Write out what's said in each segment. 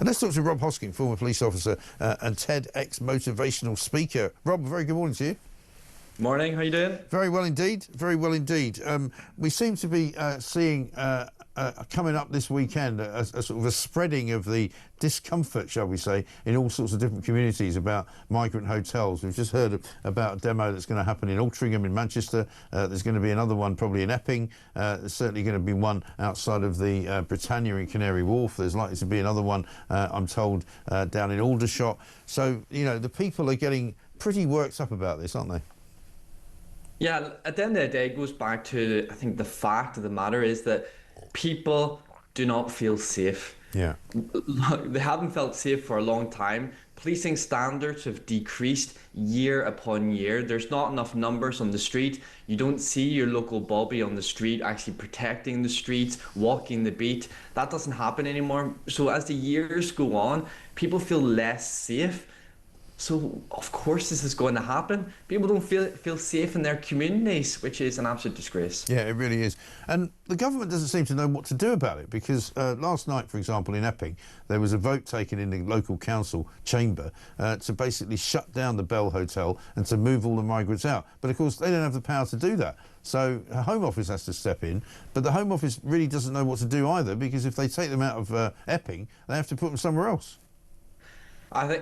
And let's talk to Rob Hosking, former police officer and TEDx motivational speaker. Rob, very good morning to you. Morning, how you doing? Very well indeed, very well indeed. We seem to be seeing coming up this weekend a sort of a spreading of the discomfort, shall we say, in all sorts of different communities about migrant hotels. We've just heard about a demo that's going to happen in Altrincham in Manchester. There's going to be another one probably in Epping. There's certainly going to be one outside of the Britannia in Canary Wharf. There's likely to be another one, I'm told, down in Aldershot. So, you know, the people are getting pretty worked up about this, aren't they? Yeah, at the end of the day, it goes back to, I think the fact of the matter is that people do not feel safe. Yeah. They haven't felt safe for a long time. Policing standards have decreased year upon year. There's not enough numbers on the street. You don't see your local bobby on the street actually protecting the streets, walking the beat. That doesn't happen anymore. So as the years go on, people feel less safe. So of course this is going to happen. People don't feel safe in their communities, which is an absolute disgrace. Yeah, it really is. And the government doesn't seem to know what to do about it, because last night, for example, in Epping, there was a vote taken in the local council chamber to basically shut down the Bell Hotel and to move all the migrants out. But of course, they don't have the power to do that. So the Home Office has to step in, but the Home Office really doesn't know what to do either, because if they take them out of Epping, they have to put them somewhere else.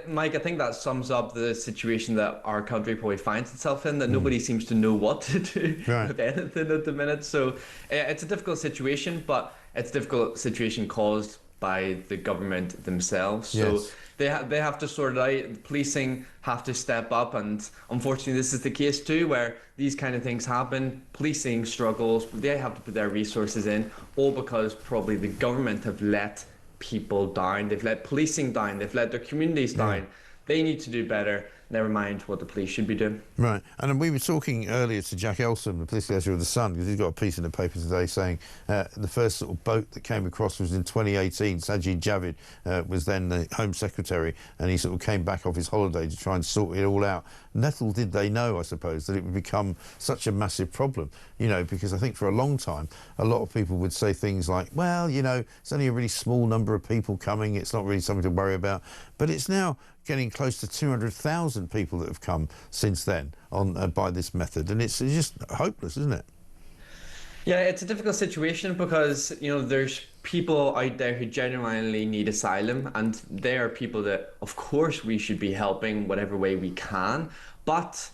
Mike, I think that sums up the situation that our country probably finds itself in, that nobody seems to know what to do with anything at the minute. So it's a difficult situation, but it's a difficult situation caused by the government themselves. Yes. So they have to sort it out. Policing have to step up, and unfortunately this is the case too, where these kind of things happen. Policing struggles, they have to put their resources in, all because probably the government have let people down, they've let policing down, they've let their communities down. They need to do better, never mind what the police should be doing. Right, and we were talking earlier to Jack Elsom, the police editor of The Sun, because he's got a piece in the paper today saying the first sort of boat that came across was in 2018. Sajid Javid was then the Home Secretary, and he sort of came back off his holiday to try and sort it all out. Little did they know, I suppose, that it would become such a massive problem, you know, because I think for a long time, a lot of people would say things like, well, you know, it's only a really small number of people coming, it's not really something to worry about. But it's now getting close to 200,000 people that have come since then on by this method, and it's just hopeless, isn't it? Yeah, it's a difficult situation because, you know, there's people out there who genuinely need asylum, and they are people that, of course, we should be helping whatever way we can, but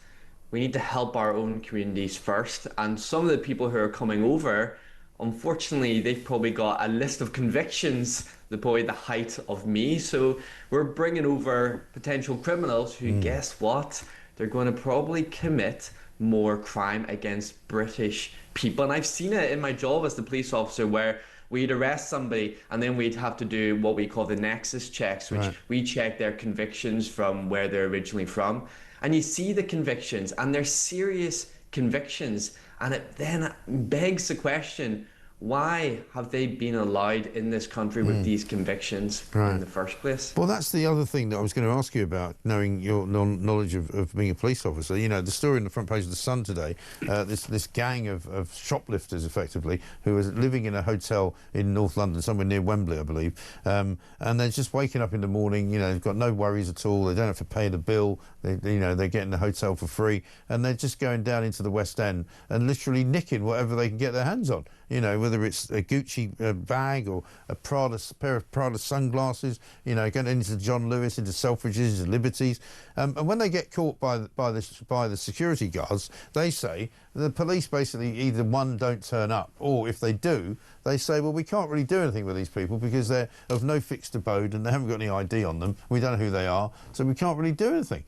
we need to help our own communities first. And some of the people who are coming over, unfortunately, they've probably got a list of convictions, probably the height of me. So we're bringing over potential criminals who, guess what? They're going to probably commit more crime against British people. And I've seen it in my job as the police officer, where we'd arrest somebody and then we'd have to do what we call the Nexus checks, which we check their convictions from where they're originally from. And you see the convictions, and they're serious convictions. And it then begs the question, why have they been allowed in this country with these convictions in the first place? Well, that's the other thing that I was going to ask you about, knowing your knowledge of being a police officer. You know, the story on the front page of The Sun today, this gang of shoplifters, effectively, who are living in a hotel in North London, somewhere near Wembley, I believe, and they're just waking up in the morning, you know, they've got no worries at all, they don't have to pay the bill, you know, they're getting the hotel for free, and they're just going down into the West End and literally nicking whatever they can get their hands on. You know, whether it's a Gucci bag or a pair of Prada sunglasses, you know, going into John Lewis, into Selfridges, into Liberties. And when they get caught by the security guards, they say the police basically either, one, don't turn up, or if they do, they say, well, we can't really do anything with these people because they're of no fixed abode and they haven't got any ID on them. We don't know who they are, so we can't really do anything.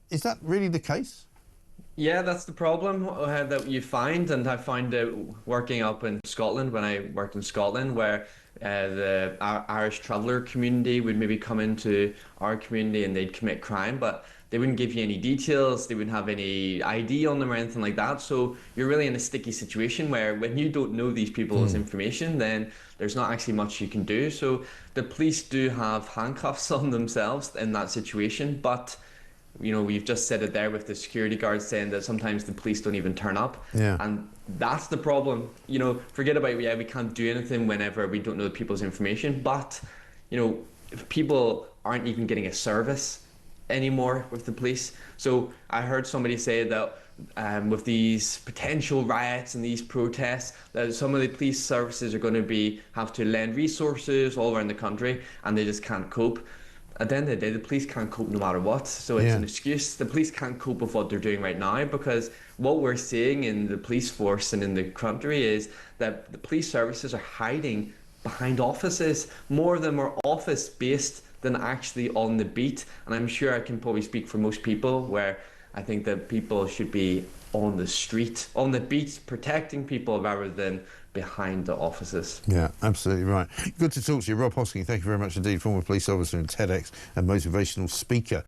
Is that really the case? Yeah, that's the problem that you find, and I found it working up in Scotland when I worked in Scotland, where the Irish traveller community would maybe come into our community and they'd commit crime, but they wouldn't give you any details, they wouldn't have any ID on them or anything like that. So you're really in a sticky situation where when you don't know these people's information, then there's not actually much you can do. So the police do have handcuffs on themselves in that situation, but you know, we've just said it there with the security guards saying that sometimes the police don't even turn up. And that's the problem. You know, forget about, we can't do anything whenever we don't know the people's information, but, you know, people aren't even getting a service anymore with the police. So I heard somebody say that with these potential riots and these protests, that some of the police services are going to have to lend resources all around the country, and they just can't cope. At the end of the day, the police can't cope no matter what. So it's an excuse. The police can't cope with what they're doing right now, because what we're seeing in the police force and in the country is that the police services are hiding behind offices. More of them are office based than actually on the beat. And I'm sure I can probably speak for most people, where I think that people should be on the street, on the beat, protecting people rather than behind the offices. Yeah, absolutely right. Good to talk to you. Rob Hosking, thank you very much indeed, former police officer and TEDx and motivational speaker.